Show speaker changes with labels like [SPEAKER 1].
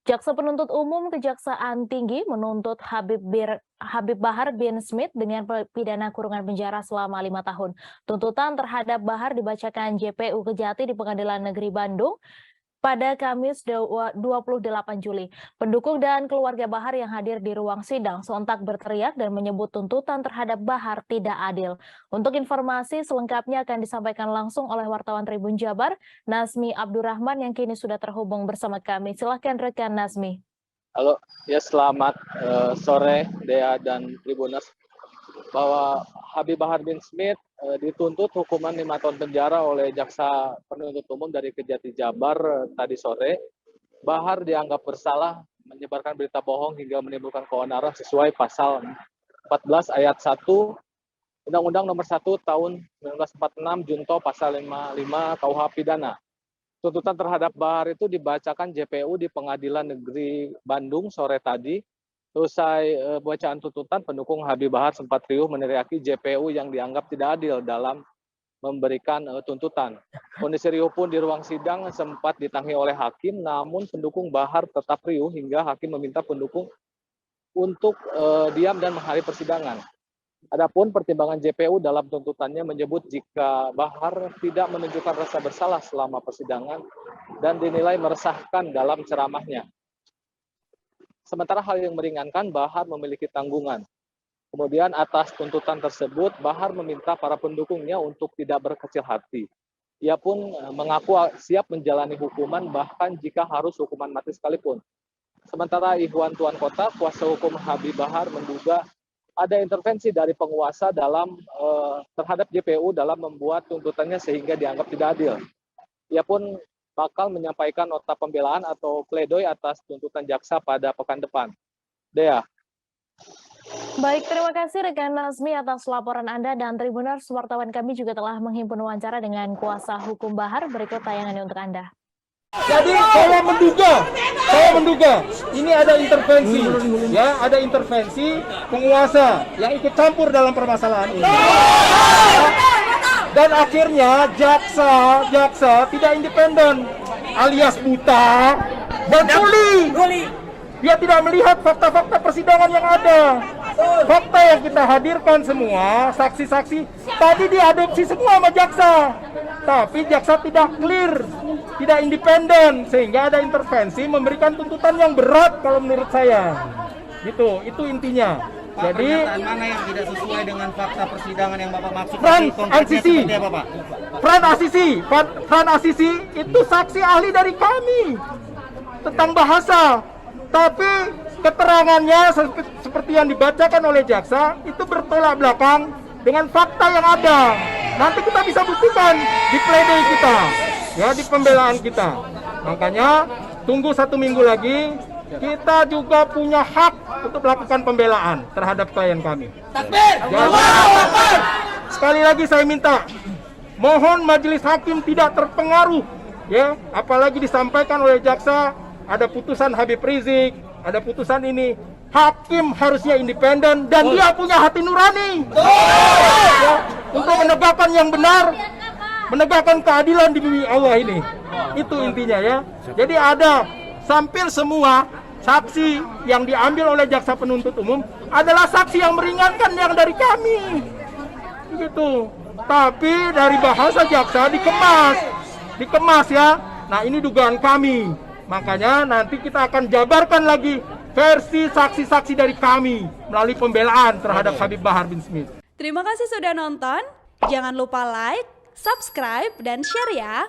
[SPEAKER 1] Jaksa Penuntut Umum Kejaksaan Tinggi menuntut Habib Bahar bin Smith dengan pidana kurungan penjara selama 5 tahun. Tuntutan terhadap Bahar dibacakan JPU Kejati di Pengadilan Negeri Bandung pada Kamis 28 Juli. Pendukung dan keluarga Bahar yang hadir di ruang sidang sontak berteriak dan menyebut tuntutan terhadap Bahar tidak adil. Untuk informasi selengkapnya akan disampaikan langsung oleh wartawan Tribun Jabar, Nazmi Abdurrahman yang kini sudah terhubung bersama kami. Silakan rekan Nazmi.
[SPEAKER 2] Halo, ya selamat sore Dea dan Tribuners. Bahwa Habib Bahar bin Smith dituntut hukuman 5 tahun penjara oleh Jaksa Penuntut Umum dari Kejati Jabar tadi sore. Bahar dianggap bersalah menyebarkan berita bohong hingga menimbulkan keonaran sesuai pasal 14 ayat 1 Undang-Undang Nomor 1 Tahun 1946 Junto pasal 55 KUH Pidana. Tuntutan terhadap Bahar itu dibacakan JPU di Pengadilan Negeri Bandung sore tadi. Usai bacaan tuntutan, pendukung Habib Bahar sempat riuh meneriaki JPU yang dianggap tidak adil dalam memberikan tuntutan. Kondisi riuh pun di ruang sidang sempat ditangani oleh hakim, namun pendukung Bahar tetap riuh hingga hakim meminta pendukung untuk diam dan menghadiri persidangan. Adapun pertimbangan JPU dalam tuntutannya menyebut jika Bahar tidak menunjukkan rasa bersalah selama persidangan dan dinilai meresahkan dalam ceramahnya. Sementara hal yang meringankan, Bahar memiliki tanggungan. Kemudian atas tuntutan tersebut, Bahar meminta para pendukungnya untuk tidak berkecil hati. Ia pun mengaku siap menjalani hukuman bahkan jika harus hukuman mati sekalipun. Sementara Ikhwan Tuan Kota, kuasa hukum Habib Bahar menduga ada intervensi dari penguasa terhadap JPU dalam membuat tuntutannya sehingga dianggap tidak adil. Ia pun bakal menyampaikan nota pembelaan atau pledoi atas tuntutan jaksa pada pekan depan. Dea.
[SPEAKER 1] Baik, terima kasih rekan Nazmi atas laporan Anda dan Tribuners, wartawan kami juga telah menghimpun wawancara dengan kuasa hukum Bahar. Berikut tayangannya untuk Anda.
[SPEAKER 3] Jadi saya menduga ini ada intervensi, ya, ada intervensi penguasa yang ikut campur dalam permasalahan ini. Dan akhirnya jaksa tidak independen, alias buta dan tuli. Dia tidak melihat fakta-fakta persidangan yang ada. Fakta yang kita hadirkan semua, saksi-saksi, tadi diadopsi semua sama jaksa. Tapi jaksa tidak clear, tidak independen, sehingga ada intervensi memberikan tuntutan yang berat kalau menurut saya. Gitu, itu intinya.
[SPEAKER 4] Pak,
[SPEAKER 3] jadi
[SPEAKER 4] pernyataan mana yang tidak sesuai dengan fakta persidangan yang Bapak maksud?
[SPEAKER 3] Fran Asisi itu saksi ahli dari kami tentang bahasa, tapi keterangannya seperti yang dibacakan oleh jaksa itu bertolak belakang dengan fakta yang ada. Nanti kita bisa buktikan di pledoi kita, ya, di pembelaan kita. Makanya tunggu 1 minggu lagi. Kita juga punya hak untuk melakukan pembelaan terhadap klien kami. Sekali lagi saya minta, mohon majelis hakim tidak terpengaruh, ya, apalagi disampaikan oleh jaksa ada putusan Habib Rizik, ada putusan ini. Hakim harusnya independen dan dia punya hati nurani, ya, untuk menegakkan yang benar, menegakkan keadilan di bumi Allah ini. Itu intinya, ya. Jadi ada sampil semua saksi yang diambil oleh jaksa penuntut umum adalah saksi yang meringankan yang dari kami, gitu. Tapi dari bahasa jaksa dikemas, ya. Nah, ini dugaan kami. Makanya nanti kita akan jabarkan lagi versi saksi-saksi dari kami melalui pembelaan terhadap Habib Bahar bin Smith.
[SPEAKER 5] Terima kasih sudah nonton. Jangan lupa like, subscribe, dan share ya.